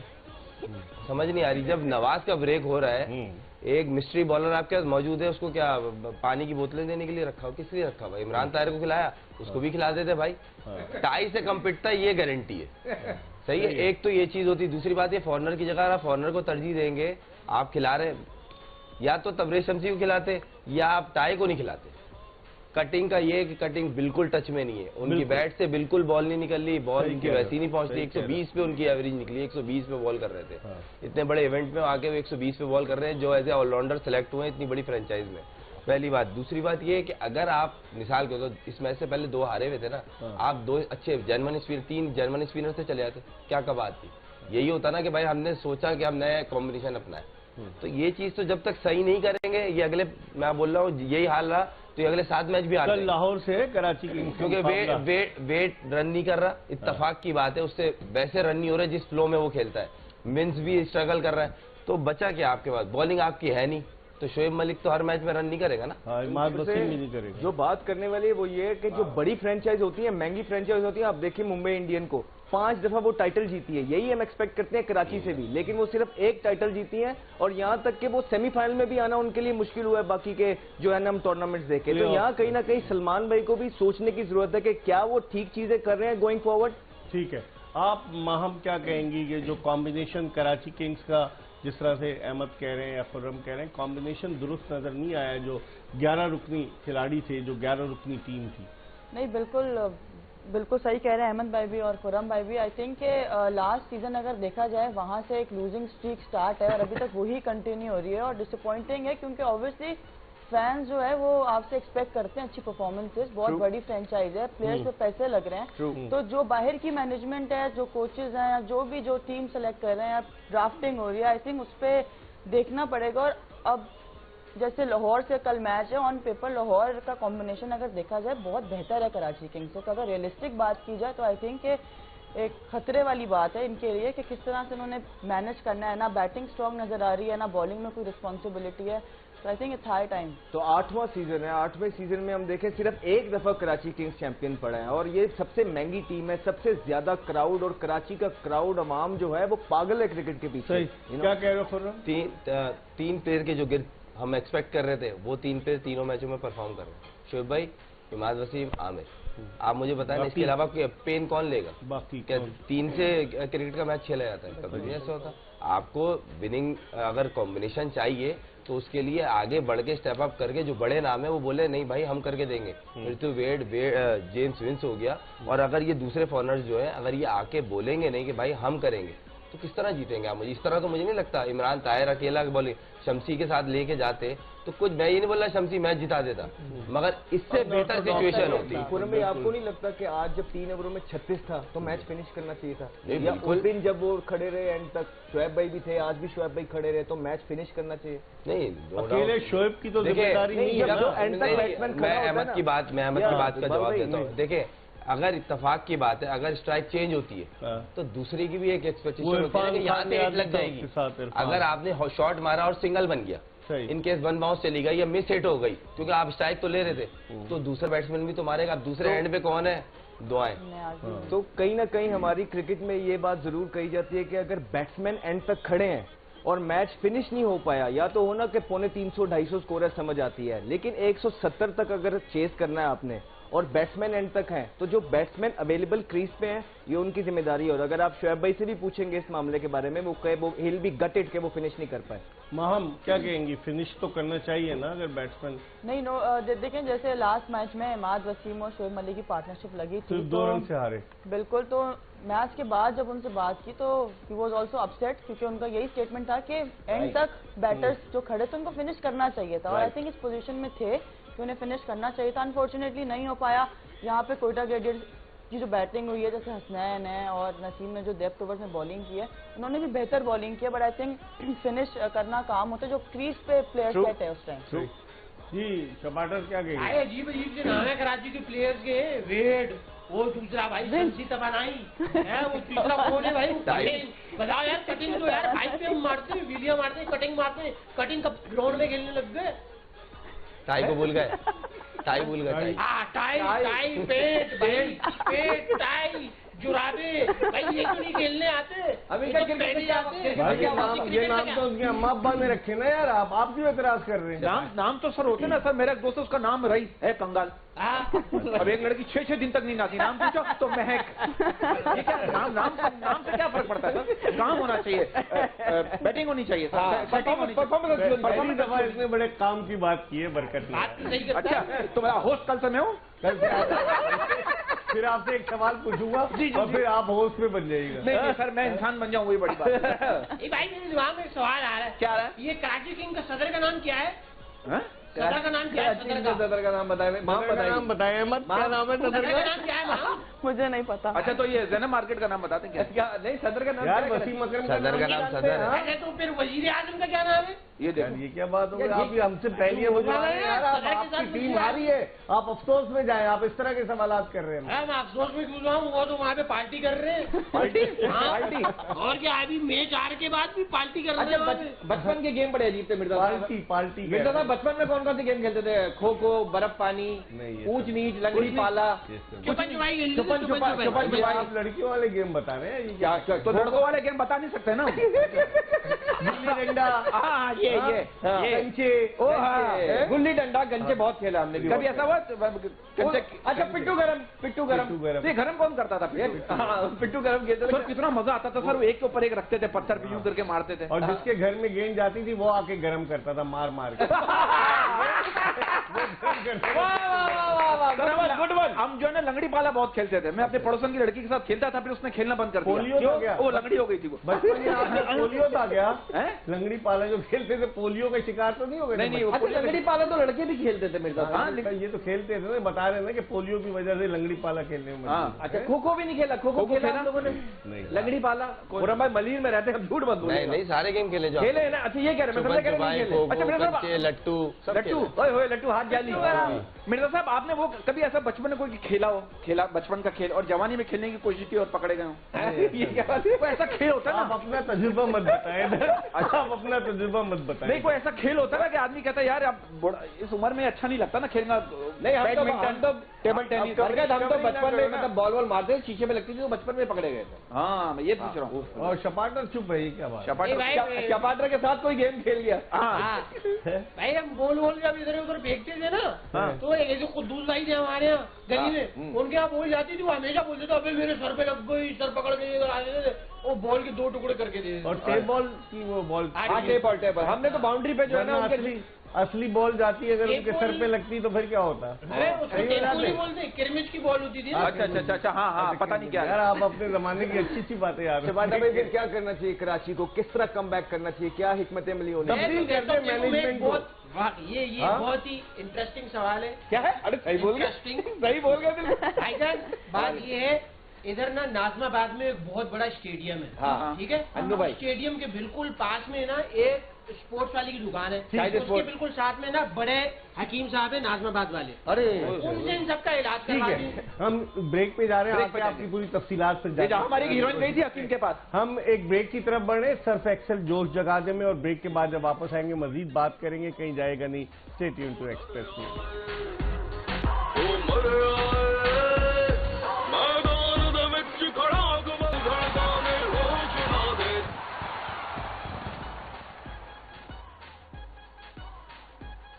समझ नहीं आ रही। जब नवाज का ब्रेक हो रहा है, एक मिस्ट्री बॉलर आपके पास मौजूद है, उसको क्या पानी की बोतलें देने के लिए रखा हो? किस लिए रखा हुआ? इमरान ताहिर को खिलाया, उसको भी खिला देते भाई। टाई से कम पिटता है, ये गारंटी है। सही है, एक तो ये चीज होती। दूसरी बात ये फॉरनर की जगह आप फॉरनर को तरजीह देंगे, आप खिला रहे या तो तबरेज शमसी को खिलाते या आप टाई को नहीं खिलाते। कटिंग का ये कि कटिंग बिल्कुल टच में नहीं है, उनकी बैट से बिल्कुल बॉल नहीं निकल रही, बॉल उनकी वैसी नहीं पहुंच रही। 120 पे उनकी एवरेज निकली, 120 पे बॉल कर रहे थे। इतने बड़े इवेंट में आके वो 120 पे बॉल कर रहे हैं, जो एज ए ऑलराउंडर सेलेक्ट हुए हैं इतनी बड़ी फ्रेंचाइज में। पहली बात। दूसरी बात ये है कि अगर आप मिसाल के तो इस मैच से पहले 2 हारे हुए थे ना, आप 2 अच्छे जर्मन स्पिनर, 3 जर्मन स्पिनर से चले जाते, क्या का बात थी? यही होता ना कि भाई हमने सोचा कि हम नया कॉम्बिनेशन अपनाएं। तो ये चीज तो जब तक सही नहीं करेंगे, ये अगले, मैं बोल रहा हूँ यही हाल रहा तो ये अगले 7 मैच भी आ कल लाहौर से कराची किंग्स, क्योंकि वेट रन नहीं कर रहा। इत्तेफाक की बात है, उससे वैसे रन नहीं हो रहे जिस फ्लो में वो खेलता है। मिन्स भी स्ट्रगल कर रहा है, तो बचा क्या आपके पास? बॉलिंग आपकी है नहीं, तो शोएब मलिक तो हर मैच में रन नहीं करेगा ना। इमाद वसीम भी नहीं करेगा। जो बात करने वाली है वो ये है कि जो बड़ी फ्रेंचाइज होती है, महंगी फ्रेंचाइज होती है, आप देखिए मुंबई इंडियन को 5 दफा वो टाइटल जीती है, यही हम एक्सपेक्ट करते हैं कराची से भी, लेकिन वो सिर्फ 1 टाइटल जीती है और यहाँ तक कि वो सेमीफाइनल में भी आना उनके लिए मुश्किल हुआ है बाकी के जो है ना हम टूर्नामेंट्स देखे। तो यहाँ कहीं ना कहीं सलमान भाई को भी सोचने की जरूरत है कि क्या वो ठीक चीजें कर रहे हैं गोइंग फॉरवर्ड। ठीक है, आप माहम क्या कहेंगी कि जो कॉम्बिनेशन कराची किंग्स का, जिस तरह से अहमद कह रहे हैं या खुर्रम कह रहे हैं, कॉम्बिनेशन दुरुस्त नजर नहीं आया, जो 11 रुकनी खिलाड़ी थे, जो 11 रुकनी टीम थी? नहीं, बिल्कुल सही कह रहे हैं अहमद भाई भी और खुर्रम भाई भी। आई थिंक के लास्ट सीजन अगर देखा जाए, वहां से एक लूजिंग स्ट्रीक स्टार्ट है और अभी तक वही कंटिन्यू हो रही है और डिसअपॉइंटिंग है, क्योंकि ऑब्वियसली फैंस जो है वो आपसे एक्सपेक्ट करते हैं अच्छी परफॉर्मेंसेस। बहुत बड़ी फ्रेंचाइज है, प्लेयर्स पे पैसे लग रहे हैं, तो जो बाहर की मैनेजमेंट है, जो कोचेज हैं, जो टीम सेलेक्ट कर रहे हैं, ड्राफ्टिंग हो रही है, आई थिंक उस पर देखना पड़ेगा। और अब जैसे लाहौर से कल मैच है, ऑन पेपर लाहौर का कॉम्बिनेशन अगर देखा जाए बहुत बेहतर है कराची किंग्स से, तो अगर रियलिस्टिक बात की जाए तो आई थिंक एक खतरे वाली बात है इनके लिए कि किस तरह से उन्होंने मैनेज करना है। ना बैटिंग स्ट्रॉन्ग नजर आ रही है, ना बॉलिंग में कोई रिस्पॉन्सिबिलिटी है, तो I think it's high time. तो 8वां सीजन है, 8वें सीजन में हम देखें सिर्फ 1 दफा कराची किंग्स चैंपियन पड़ा है और ये सबसे महंगी टीम है, सबसे ज्यादा क्राउड, और कराची का क्राउड अवाम जो है वो पागल है क्रिकेट के पीछे। क्या कह रहे हो खुर्रम? 3 प्लेयर के जो गिर हम एक्सपेक्ट कर रहे थे वो 3 प्लेयर तीनों मैचों में परफॉर्म कर रहे हैं। शोएब भाई, इमाद वसीम, आमिर। आप मुझे बताएं इसके अलावा पेन कौन लेगा? बाकी क्या 3 से क्रिकेट का मैच खेला जाता है? कभी नहीं ऐसा होता। आपको विनिंग अगर कॉम्बिनेशन चाहिए तो उसके लिए आगे बढ़ के स्टेप अप करके जो बड़े नाम है वो बोले नहीं भाई हम करके देंगे। ऋतु वेड, जेम्स विंस हो गया, और अगर ये दूसरे फॉरनर्स जो है अगर ये आके बोलेंगे नहीं कि भाई हम करेंगे, तो किस तरह जीतेंगे आप? मुझे इस तरह तो मुझे नहीं लगता। इमरान ताहिर अकेला बॉलिंग शमसी के साथ लेके जाते तो कुछ, मैं ये नहीं बोल रहा शमसी मैच जिता देता, मगर इससे बेहतर सिचुएशन होती। खुर्रम भाई, आपको नहीं लगता कि आज जब 3 ओवरों में 36 था तो मैच फिनिश करना चाहिए था? या उस दिन जब वो खड़े रहे एंड तक, शोएब भाई भी थे, आज भी शोएब भाई खड़े रहे, तो मैच फिनिश करना चाहिए? नहीं, अकेले शोएब की तो जिम्मेदारी नहीं है ना। मैं अहमद की बात का जवाब देता हूँ। देखिए, अगर इत्तेफाक की बात है, अगर स्ट्राइक चेंज होती है तो दूसरे की भी एक एक्सपेक्टेशन होती है कि यहाँ से हिट लग जाएगी। अगर आपने शॉट मारा और सिंगल बन गया, इनकेस 1 बाउंस चली गई या मिस हिट हो गई, क्योंकि आप स्ट्राइक तो ले रहे थे, तो दूसरा बैट्समैन भी तो मारेगा। अब दूसरे एंड पे कौन है? दुआएं। तो कहीं ना कहीं हमारी क्रिकेट में ये बात जरूर कही जाती है कि अगर बैट्समैन एंड तक खड़े हैं और मैच फिनिश नहीं हो पाया, या तो होना कि 350-250 स्कोर है, समझ आती है, लेकिन 170 तक अगर चेस करना है आपने और बैट्समैन एंड तक हैं, तो जो बैट्समैन अवेलेबल क्रीज पे हैं ये उनकी जिम्मेदारी है। और अगर आप शोएब भाई से भी पूछेंगे इस मामले के बारे में, वो कहे वो हिल बी गटेड के वो फिनिश नहीं कर पाए। माहम क्या कहेंगी, फिनिश तो करना चाहिए ना अगर बैट्समैन? नहीं, देखें जैसे लास्ट मैच में इमाद वसीम और शोएब मलिक की पार्टनरशिप लगी थी, 2 रन से हारे। बिल्कुल, तो मैच के बाद जब उनसे बात की तो ही वॉज ऑल्सो अपसेट, क्योंकि उनका यही स्टेटमेंट था कि एंड तक बैटर्स जो खड़े थे उनको फिनिश करना चाहिए था, और आई थिंक इस पोजीशन में थे कि उन्हें फिनिश करना चाहिए था। अनफॉर्चुनेटली नहीं हो पाया। यहाँ पे कोयटा ग्लेडिएटर्स की जो बैटिंग हुई है, जैसे हसनैन है और नसीम ने जो डेप्थ ओवर्स में बॉलिंग की है, उन्होंने भी बेहतर बॉलिंग की है, बट आई थिंक फिनिश करना काम होता है जो क्रीज पे प्लेयर सेट है उस टाइम। जी टमाटर क्या कहेंगे? अजीब अजीब से नाम है कराची के प्लेयर्स के। वेड, वो दूसरा भाई शमसी तबानाई है, वो तीसरा कौन है भाई? कटिंग। बताओ यार, कटिंग तो यार भाई पे मारते हैं, वीलिया मारते हैं, कटिंग मारते हैं। कटिंग कब ग्राउंड में खेलने लग गए? टाई को भूल गए, टाई भूल गए। टाई पेट भाई, पेट टाई जुराबे भाई ये तो नहीं खेलने आते, अभी ये क्या तो क्रिकेट पहले क्या- आते हैं। भाई ये नाम क्या? तो उसके अम्मा अब्बा ने रखे ना यार, आप क्यों एतराज कर रहे हैं? नाम तो सर होते ना सर, मेरा एक दोस्त है उसका नाम रईस है, कंगाल। हाँ। अब एक लड़की 6 दिन तक नहीं नहाती, नाम पूछो तो महक। ये क्या नाम से क्या फर्क पड़ता है सर? काम होना चाहिए, बैटिंग होनी चाहिए सर, सेटिंग होनी चाहिए। पहली दफा इतने बड़े काम की बात की है बरकत ने। बात तो सही करता अच्छा है। तो मेरा होस्ट कल से मैं हूँ। कल से फिर आपसे एक सवाल पूछूंगा और फिर आप होस्ट में बन जाइएगा। नहीं सर, मैं इंसान बन जाऊँ, वही बड़ी बात है। ये भाई मेरे दिमाग में एक सवाल आ रहा है। क्या आ रहा है? ये कराची किंग का सदर का नाम क्या है? हाँ? सदर का नाम क्या है? सदर का नाम बताए, नाम बताए मत, क्या नाम है सदर सदर का का? नाम क्या है माम? मुझे नहीं पता। अच्छा तो ये जैनब मार्केट का नाम बताते हैं क्या? नहीं सदर का नाम यार वसीम अकरम सदर का नाम सदर है। अच्छा तो फिर वजीर आजम का क्या नाम है? ये यार देखो, ये क्या बात हो गई? आप ये हमसे पहले बुझवा रहे हैं यार, आपकी टीम हारी है, आप अफसोस में जाएं, आप इस तरह के सवालात कर रहे हैं। अरे मैं अफसोस में क्यों जाऊँ, वो तो वहाँ पे पार्टी कर रहे हैं। पार्टी हाँ। पार्टी। और क्या अभी मैच हार के बाद भी पार्टी कर रहे हैं वहाँ पे। बचपन के गेम बड़े अजीब थे मिर्जा साहब। पार्टी मिर्जा साहब बचपन में कौन कौन से गेम खेलते थे? खो खो, बर्फ पानी, नहीं, ये ऊंच नीच, लंगड़ी पाला, छुपन छुपाई खेलते थे, छुपन छुपाई। ये आप लड़कियों वाले गेम बता रहे हैं, ये क्या क्या तो लड़कों वाले गेम बता नहीं सकते ना। गिल्ली डंडा, हाँ ये कंचे, ओ हाँ, गुल्ली डंडा, गंजे बहुत खेला हमने भी। कभी ऐसा हुआ? अच्छा पिट्टू गरम, पिट्टू गरम। तो ये गरम कौन करता था फिर? हाँ, पिट्टू गरम खेलते सर थे। कितना मजा आता था सर, वो एक के ऊपर एक रखते थे, पत्थर पे यूं करके मारते थे। और जिसके घर में गेंद जाती थी वो आके गरम करता था, मार मार के। Good one. हम जो है ना लंगड़ी पाला बहुत खेलते थे, मैं अपने पड़ोसन की लड़की के साथ खेलता था, फिर उसने खेलना बंद कर दिया। पोलियो क्यों? हो गया? वो लंगड़ी हो गई थी वो। बचपन में आपने पोलियो था क्या? हैं? लंगड़ी पाला जो खेलते थे, पोलियो का शिकार तो नहीं हो गए? नहीं, वो अच्छा लंगड़ी पाला तो लड़के भी खेलते थे मिर्जा साहब। हाँ, ये तो खेलते थे ना, बता रहे हैं ना कि पोलियो की वजह से लंगड़ी पाला खेलने में हाँ, मजबूर अच्छा है। खो खो भी नहीं खेला? खो खो खेला खेला? हम लोगों ने? नहीं। लंगड़ी पाला? पूरम भाई मलिर में रहते हैं, हम झूठ मत बोलिए। नहीं नहीं, सारे गेम खेले जो खेले हैं ना। अच्छा ये कह रहे हैं, मैं समझा कह रहा नहीं खेले। अच्छा मेरे साहब लट्टू सब लट्टू, ओए होए लट्टू हाथ जाली। मिर्जा साहब आपने वो कभी ऐसा बचपन में कोई खेला हो, खेला बचपन का खेल और जवानी में खेलने की कोशिश की और पकड़े गए हो? ये क्या बात है? कोई ऐसा खेल होता है आप ना? अपना तजुर्बा मत बताएं इधर। अच्छा, आप अपना तजुर्बा मत बताएं। नहीं कोई ऐसा खेल होता है ना कि आदमी कहता है यार अब इस उम्र में अच्छा नहीं लगता ना खेलना। नहीं, हम बैडमिंटन, तो टेबल टेनिस। हम तो बचपन में मतलब बॉल वॉल मारते शीशे में लगती थी तो बचपन में पकड़े गए थे। हाँ मैं ये पूछ रहा हूँ। और शपाटर चुप है, ये क्या बात है? ए भाई, चपाटर के साथ कोई गेम खेल गया? हाँ। भाई हम बोल जब इधर उधर फेंकते थे ना, हाँ। तो एक जो खुद्दूस भाई थे हमारे यहाँ गली में, उनके यहाँ बोल जाती थी, वो हमेशा बोलते थे अबे मेरे सर पे लग गई, सर पकड़ के इधर आ जाते थे, वो बॉल के 2 टुकड़े करके दे देते। और टेप बॉल की वो बॉल, हाँ टेप। हमने तो बाउंड्री पे जो है ना उनके असली बॉल जाती है, अगर टेप उनके बॉल- सर पे लगती तो फिर क्या होता? अरे उसको सही टेप बात बॉल है। ही बोलते, किरमिच की बॉल होती थी ना। अच्छा हाँ पता नहीं क्या यार है। आप अपने जमाने की अच्छी सी बातें याद शबाना भाई फिर क्या करना चाहिए कराची को, किस तरह कम बैक करना चाहिए, क्या हिकमत अमली होनी मैं तब्दील तो कहता करते हूँ, देखो, मैनेजमेंट को। बहुत वाह, ये हाँ? बहुत ही इंटरेस्टिंग सवाल है। क्या है? अरे सही बोल गए, इंटरेस्टिंग सही बोल गए बिल्कुल। भाईजान बात ये है, इधर ना नाजमाबाद में एक बहुत बड़ा स्टेडियम है, हाँ। ठीक है? अन्नू भाई। स्टेडियम के बिल्कुल पास में ना एक स्पोर्ट्स वाली की दुकान है, शायद उसके स्पोर्ट्स। बिल्कुल साथ में ना बड़े हकीम साहब है नाजमाबाद वाले, अरे उनसे इन सबका इलाज ठीक करवा है, दें। हम ब्रेक पे जा रहे हैं, ब्रेक पे आके आपकी जाएंगे। पूरी तफसीलात से ये जाते जहाँ हैं। हमारी हीरोइन गई थी हकीम के पास। हम एक ब्रेक की तरफ बढ़ रहे हैं, सर्फ एक्सेल जोश जगा दे में, और ब्रेक के बाद जब वापस आएंगे मजीद बात करेंगे, कहीं जाएगा नहीं। Stay tune to Express News.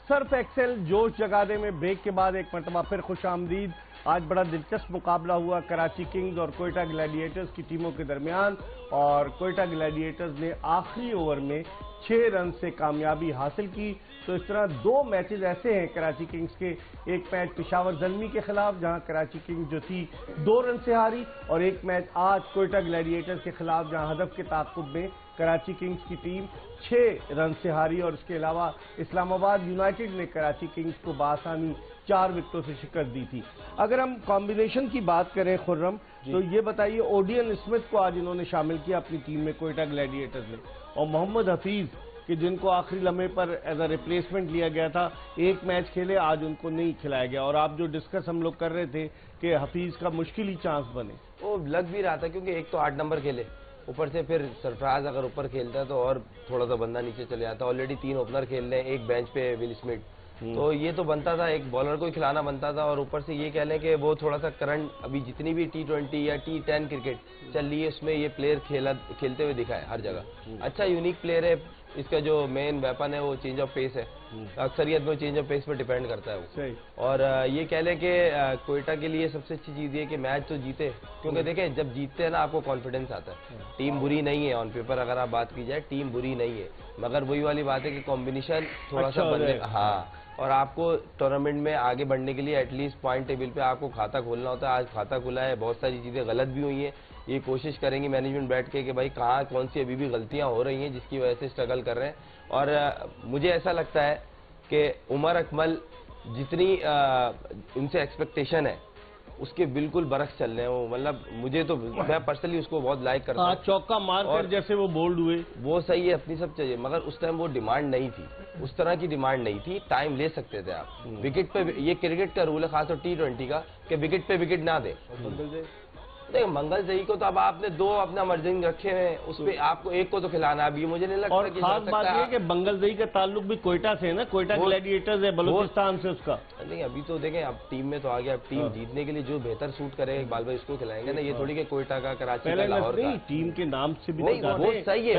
Surf Excel जोश जगादे में ब्रेक के बाद एक मरतबा फिर खुश आमदीद। आज बड़ा दिलचस्प मुकाबला हुआ कराची किंग्स और कोयटा ग्लैडिएटर्स की टीमों के दरमियान, और कोयटा ग्लैडिएटर्स ने आखिरी ओवर में 6 रन से कामयाबी हासिल की। तो इस तरह 2 मैचेस ऐसे हैं कराची किंग्स के, एक मैच पेशावर ज़ल्मी के खिलाफ जहां कराची किंग्स जो थी 2 रन से हारी, और एक मैच आज कोयटा ग्लैडिएटर्स के खिलाफ जहां हदफ के ताक़ुब में कराची किंग्स की टीम 6 रन से हारी। और इसके अलावा इस्लामाबाद यूनाइटेड ने कराची किंग्स को बासानी 4 विकेटों से शिकस्त दी थी। अगर हम कॉम्बिनेशन की बात करें खुर्रम, तो ये बताइए, ओडियन स्मिथ को आज इन्होंने शामिल किया अपनी टीम में कोयटा ग्लैडिएटर्स ने, और मोहम्मद हफीज कि जिनको आखिरी लम्हे पर एज अ रिप्लेसमेंट लिया गया था, एक मैच खेले, आज उनको नहीं खिलाया गया। और आप जो डिस्कस हम लोग कर रहे थे कि हफीज का मुश्किल ही चांस बने, वो लग भी रहा था क्योंकि एक तो 8 नंबर खेले, ऊपर से फिर सरफराज अगर ऊपर खेलता है तो और थोड़ा सा बंदा नीचे चले जाता। ऑलरेडी 3 ओपनर खेल रहे हैं, एक बेंच पे विल स्मिथ, तो ये तो बनता था, एक बॉलर को ही खिलाना बनता था। और ऊपर से ये कह लें कि वो थोड़ा सा करंट अभी जितनी भी T20 या T10 क्रिकेट चल रही है उसमें ये प्लेयर खेलते हुए दिखा है हर जगह। अच्छा यूनिक प्लेयर है, इसका जो मेन वेपन है वो चेंज ऑफ पेस है, अक्सरियत में चेंज ऑफ पेस पर डिपेंड करता है वो। और ये कह लें कि कोयटा के लिए सबसे अच्छी चीज ये कि मैच तो जीते, क्योंकि देखें जब जीतते हैं ना आपको कॉन्फिडेंस आता है। टीम बुरी नहीं है, ऑन पेपर अगर आप बात की जाए टीम बुरी नहीं है, मगर वही वाली बात है कि कॉम्बिनेशन थोड़ा सा बनने, हाँ, और आपको टूर्नामेंट में आगे बढ़ने के लिए एटलीस्ट पॉइंट टेबल पे आपको खाता खोलना होता है। आज खाता खुला है, बहुत सारी चीजें गलत भी हुई हैं, ये कोशिश करेंगी मैनेजमेंट बैठ के कि भाई कहाँ कौन सी अभी भी गलतियां हो रही हैं जिसकी वजह से स्ट्रगल कर रहे हैं। और मुझे ऐसा लगता है कि उमर अकमल जितनी उनसे एक्सपेक्टेशन है उसके बिल्कुल बरक्स चल रहे हैं वो, मतलब मुझे तो मैं पर्सनली उसको बहुत लाइक करता हूँ। चौका मारकर जैसे वो बोल्ड हुए वो सही है, अपनी सब चाहिए, मगर उस टाइम वो डिमांड नहीं थी, उस तरह की डिमांड नहीं थी, टाइम ले सकते थे आप। विकेट पे ये क्रिकेट का रूल है खासतौर T20 का कि विकेट पे विकेट ना दे। देखिए मंगल जई को तो अब आपने दो अपना मर्जिंग रखे हैं, उसमें आपको एक को तो खिलाना है। अब ये मुझे नहीं लगता और खास बात ये कि मंगल जई का ताल्लुक भी कोयटा से है ना, कोयटा ग्लैडिएटर्स है बलूचिस्तान से उसका। नहीं अभी तो देखें अब टीम में तो आ गया, अब टीम जीतने के लिए जो बेहतर सूट करेगा इकबाल भाई उसको खिलाएंगे ना, ये थोड़ी के कोयटा का कराची का लाहौर का। टीम के नाम से भी वो सही है,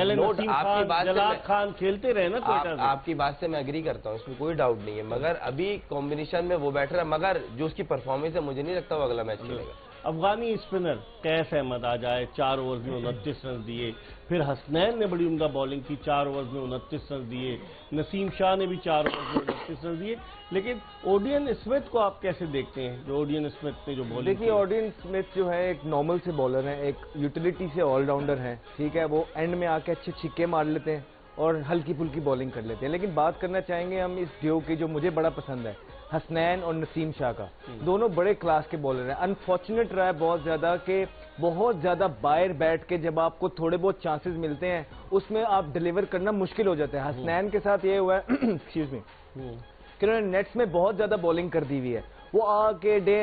आपकी बात जलाल खान खेलते रहे ना कोयटा से। आपकी बात से मैं एग्री करता हूँ, इसमें कोई डाउट नहीं है, मगर अभी कॉम्बिनेशन में वो बैठ रहा है, मगर जो उसकी परफॉर्मेंस है मुझे नहीं लगता वो अगला मैच खेलेगा। अफगानी स्पिनर कैस अहमद आ जाए, 4 ओवर्स में 29 रन दिए, फिर हसनैन ने बड़ी उम्दा बॉलिंग की, 4 ओवर्स में 29 रन दिए, नसीम शाह ने भी 4 ओवर्स में 29 रन दिए। लेकिन ओडियन स्मिथ को आप कैसे देखते हैं, जो ओडियन स्मिथ ने जो बॉलिंग? देखिए ओडियन स्मिथ जो है एक नॉर्मल से बॉलर हैं, एक यूटिलिटी से ऑलराउंडर हैं, ठीक है, वो एंड में आके अच्छे छिक्के मार लेते हैं और हल्की फुल्की बॉलिंग कर लेते हैं। लेकिन बात करना चाहेंगे हम इस ड्यू की जो मुझे बड़ा पसंद है, हसनैन और नसीम शाह का। दोनों बड़े क्लास के बॉलर हैं। अनफॉर्चुनेट रहा है बहुत ज्यादा कि बहुत ज्यादा बाहर बैठ के जब आपको थोड़े बहुत चांसेस मिलते हैं उसमें आप डिलीवर करना मुश्किल हो जाता है। हसनैन के साथ ये हुआ है एक्सक्यूज मी कि उन्होंने नेट्स में बहुत ज्यादा बॉलिंग कर दी हुई है, वो आके डे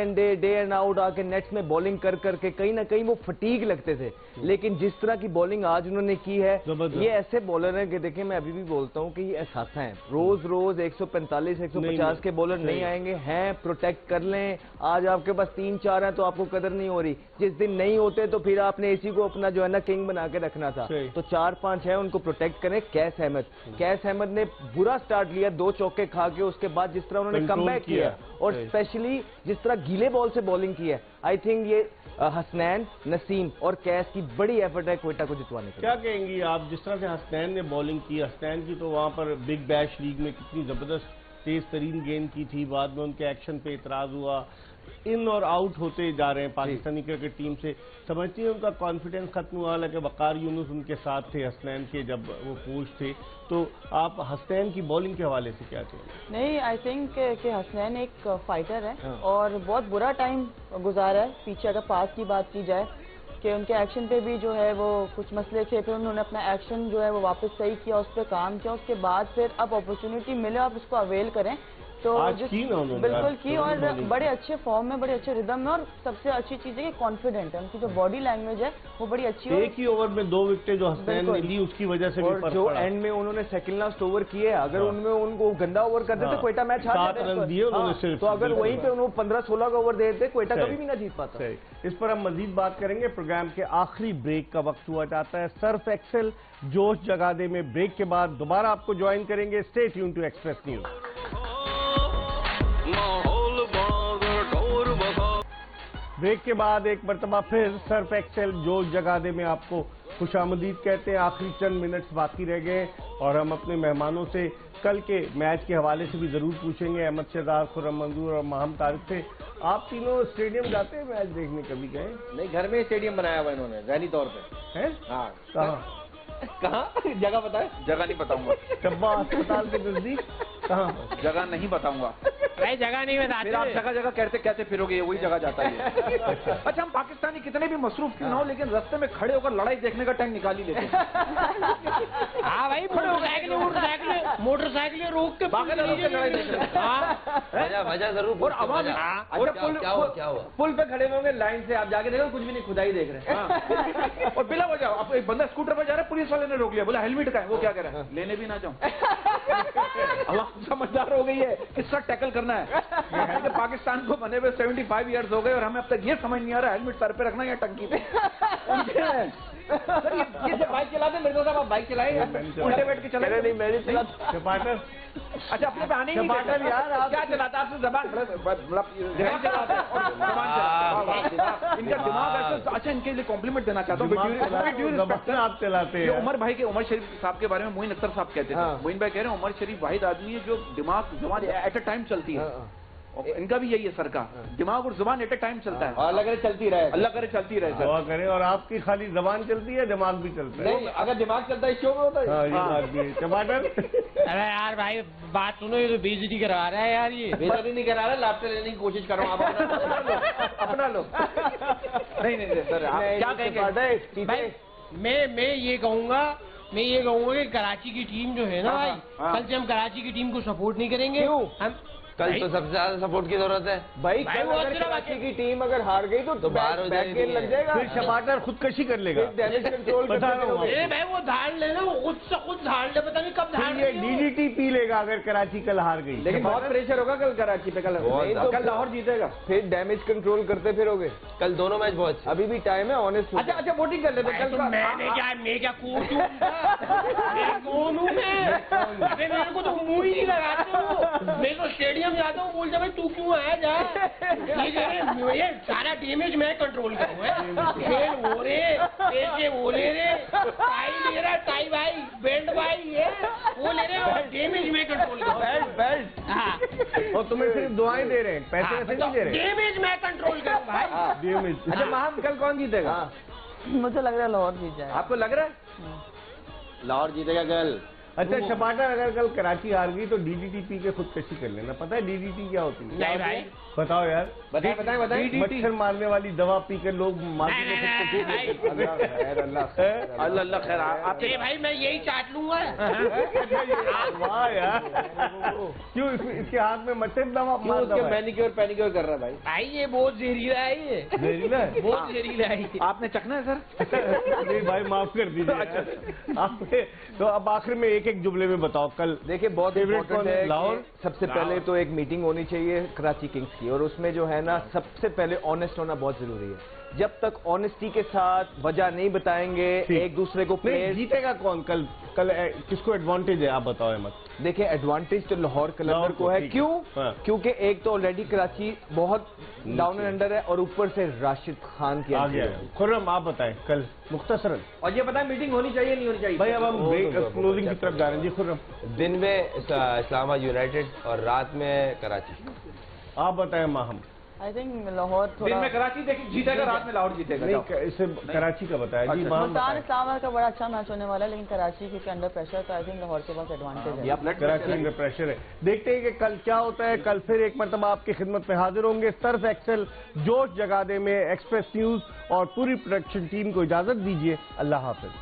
एंड आउट आके नेट्स में बॉलिंग कर करके कहीं ना कहीं वो फटीग लगते थे। लेकिन जिस तरह की बॉलिंग आज उन्होंने की है, ये ऐसे बॉलर हैं कि देखिए मैं अभी भी बोलता हूं कि ये असासा हैं, रोज रोज 145 150 के बॉलर नहीं आएंगे, हैं प्रोटेक्ट कर लें। आज आपके पास 3-4 हैं तो आपको कदर नहीं हो रही, जिस दिन नहीं होते तो फिर आपने इसी को अपना जो है ना किंग बना के रखना था। तो 4-5 है उनको प्रोटेक्ट करें। कैस अहमद ने बुरा स्टार्ट लिया, 2 चौके खा के, उसके बाद जिस तरह उन्होंने कमबैक किया और स्पेशली जिस तरह गीले बॉल से बॉलिंग की है, आई थिंक ये हसनैन, नसीम और कैस की बड़ी एफर्ट है कोयटा को जितवाने के। क्या कहेंगी आप, जिस तरह से हसनैन ने बॉलिंग की, हसनैन की तो वहां पर बिग बैश लीग में कितनी जबरदस्त तेज तरीन गेंद की थी, बाद में उनके एक्शन पे इतराज हुआ, इन और आउट होते जा रहे हैं पाकिस्तानी क्रिकेट टीम से। समझती है उनका कॉन्फिडेंस खत्म हुआ, लेकिन वकार यूनुस उनके साथ थे हसनैन के जब वो कोच थे। तो आप हसनैन की बॉलिंग के हवाले से क्या कहेंगे? नहीं, आई थिंक कि हसनैन एक फाइटर है और बहुत बुरा टाइम गुजारा है पीछे। अगर पास की बात की जाए कि उनके एक्शन पे भी जो है वो कुछ मसले थे, फिर उन्होंने अपना एक्शन जो है वो वापस सही किया, उस पर काम किया, उसके बाद फिर अब अपॉर्चुनिटी मिले आप उसको अवेल करें। तो आज की ना बिल्कुल की और बड़े अच्छे फॉर्म में, बड़े अच्छे रिदम में, और सबसे अच्छी चीज है कि कॉन्फिडेंट है, उनकी जो बॉडी लैंग्वेज है वो बड़ी अच्छी है। एक ही ओवर में 2 विकेटें जो हसनैन ने ली उसकी वजह से और जो एंड में उन्होंने सेकंड लास्ट ओवर किए, अगर उनमें उनको गंदा ओवर करते तो कोयटा मैच हार जाता। 7 रन दिए उन्होंने सिर्फ, तो अगर वहीं पे उन्होंने 15-16 का ओवर दे देते कोयटा कभी भी ना जीत पाता। इस पर हम मजीद बात करेंगे। प्रोग्राम के आखिरी ब्रेक का वक्त हुआ जाता है। सर्फ एक्सेल जोश जगा दे में ब्रेक के बाद दोबारा आपको ज्वाइन करेंगे। Stay tune to Express News. Break के बाद एक मरतबा फिर सर्फ एक्सेल जोश जगा दे में आपको खुशामदीद कहते हैं। आखिरी चंद मिनट्स बाकी रह गए और हम अपने मेहमानों से कल के मैच के हवाले से भी जरूर पूछेंगे। अहमद शहजाद, खुर्रम मंजूर और माहम तारिक से। आप तीनों स्टेडियम जाते हैं मैच देखने, कभी गए? नहीं, घर में स्टेडियम बनाया हुआ इन्होंने ज़हनी तौर पे। है? हाँ। कहाँ जगह बताए? जगह नहीं बताऊंगा। डब्बा अस्पताल के नजदीक कहाँ? जगह नहीं बताऊंगा। भाई जगह नहीं बताते। फिर आप जगह जगह कहते कैसे फिरोगे, वही जगह जाता है। अच्छा, हम पाकिस्तानी कितने भी मसरूफ क्यों ना हो, लेकिन रास्ते में खड़े होकर लड़ाई देखने का टाइम निकाल ही लेते हैं। हाँ भाई, मोटरसाइकिलें रोक के लड़ाई देखते हैं। वजह जरूर। और आवाज क्या हुआ? पुल पे खड़े होंगे लाइन से, आप जाके देखो कुछ भी नहीं, खुदाई देख रहे हैं। और बिला वजह आप एक बंदा स्कूटर पर जा रहा है, पुलिस वाले ने रोक लिया, बोला हेलमेट का है, वो क्या कह रहा है, लेने भी ना जाऊं। अब आप समझदार हो गई है किस तरह टैकल करना है। कि पाकिस्तान को बने हुए 75 ईयर्स हो गए और हमें अब तक ये समझ नहीं आ रहा हेलमेट सर पे रखना या टंकी पे। सर ये बाइक चलाते मेरे को साहब आप बाइक चलाए उल्टे बैठ के चलाए? नहीं मैं नहीं चलाता। टमाटर अच्छा अपने पे आने ही नहीं टमाटर देते। यार, आप क्या चलाता आपसे जबान जबान चलाते हैं और जबान चलाते। इनका दिमाग ऐसे। अच्छा इनके लिए कॉम्प्लीमेंट देना चाहता हूँ। आप चलाते हैं। उमर भाई के उमर शरीफ साहब के बारे में मोइन अख्तर साहब कहते थे। मोइन भाई कह रहे हैं उमर शरीफ वाहिद आदमी है जो दिमाग जुबान एट अ टाइम चलती है। और इनका भी यही है सर का, दिमाग और जुबान एट अ टाइम चलता है। अल्लाह करे चलती रहे, अल्लाह करे चलती रहे सर। दुआ करें। और आपकी खाली जबान चलती है, दिमाग भी चलता है? नहीं अगर दिमाग चलता है शो में होता है। हाँ, ये बात भी है। टमाटर अरे यार भाई बात सुनो, ये तो बेइज्जती करवा रहा है यार। ये बेइज्जती नहीं करा रहा, लापता लेने की कोशिश कर रहा हूँ। आप अपना लो। नहीं सर आप क्या कहेंगे भाई? मैं ये कहूंगा कि कराची की टीम जो है ना भाई, कल से हम कराची की टीम को सपोर्ट नहीं करेंगे। हम कल तो सबसे ज्यादा सपोर्ट की जरूरत है भाई भाई, कल वो अगर सिर्फ कराची की टीम अगर हार गई तो बाहर हो बैक गेन लग जाएगा। फिर टमाटर खुदकशी कर लेगा। डैमेज कंट्रोल बता रहा हूँ अरे भाई वो धाड़ लेना, वो खुद से खुद धाड़ ले, पता नहीं कब धाड़ फिर ये डीडीटी पी लेगा अगर कराची कल हार गई। लेकिन बहुत प्रेशर होगा कल कराची पे। कल कल लाहौर जीतेगा। फिर डैमेज कंट्रोल करते फिरोगे। कल दोनों मैच बहुत अच्छे। अभी भी टाइम है, ऑनेस्ट। अच्छा वोटिंग कर लेते कल का। मैं क्या कोच हूँ? मैं कौन हूँ मैं? अरे मेरे को तो मुंह ही नहीं लगाते हो। मैं तो स्टेडियम जाता हूँ, बोलते भाई तू क्यों आया जा। ये सारा डैमेज मैं कंट्रोल करूँ। खेल हो रे, पैसे वो ले रे, टाई ले रहा, टाई भाई, बेल्ट भाई ये वो ले रहे और डैमेज मैं कंट्रोल करूँ। बेल्ट हाँ और तुम्हें सिर्फ दुआएं दे रहे हैं, पैसे वैसे नहीं दे रहे। डैमेज मैं कंट्रोल करूँ भाई। डैमेज। अच्छा महाम कल कौन जीतेगा? मुझे लग रहा है लाहौर जीत जाएगा। आपको लग रहा है लाहौर जीतेगा कल। अच्छा टमाटर, अगर कल कराची हार गई तो डीडीटी पी के खुदकशी कर लेना। पता है डीडीटी क्या होती है? नहीं भाई, बताओ यार। बताएं। मच्छर मारने वाली दवा पी कर लोग मारते हैं। अल्लाह खैर। आप अरे भाई मैं यही चाट लूंगा। वाह यार, क्यों इसके हाथ में मच्छर दवा मार दवा है? मैनिक्योर कर रहा है भाई। भाई ये बहुत जहरीला है, ये जहरीला है? बहुत जहरीला है। आपने चखना है सर? नहीं भाई माफ कर दीजिए आपने। तो अब आखिर में एक जुमले में बताओ कल। देखिए बहुत इम्पोर्टेंट है लाहौर। कि सबसे पहले तो एक मीटिंग होनी चाहिए कराची किंग्स की, और उसमें जो है ना सबसे पहले ऑनेस्ट होना बहुत जरूरी है। जब तक ऑनेस्टी के साथ वजह नहीं बताएंगे एक दूसरे को प्लेयर। जीतेगा कौन कल? किसको एडवांटेज है आप बताओ अहमद? देखिए एडवांटेज तो लाहौर कलंदर को है। क्यों? क्योंकि एक तो ऑलरेडी कराची बहुत डाउन एंड अंडर है और ऊपर से राशिद खान की आ गया। खुर्रम आप बताएं कल मुख्तसरन। और ये बताएं मीटिंग होनी चाहिए नहीं होनी चाहिए? भाई अब हम क्लोजिंग की तरफ जा रहे हैं। जी खुर्रम। दिन में इस्लामाबाद यूनाइटेड और रात में कराची। आप बताएं माहम। आई थिंक लाहौर दिन थोड़ा में कराची जीतेगा, रात में लाहौर जीतेगा। नहीं इसे कराची का बताया जी। माहम मुल्तान इस्लामाबाद का बड़ा अच्छा मैच होने वाला है, लेकिन कराची क्योंकि अंडर प्रेशर, तो आई थिंक लाहौर के पास एडवांटेज है। कराची अंडर प्रेशर है। देखते हैं कि कल क्या होता है। कल फिर एक मरतबा आपकी खिदमत में हाजिर होंगे। सर्फ एक्सेल जोश जगादे में एक्सप्रेस न्यूज और पूरी प्रोडक्शन टीम को इजाजत दीजिए। अल्लाह हाफिज।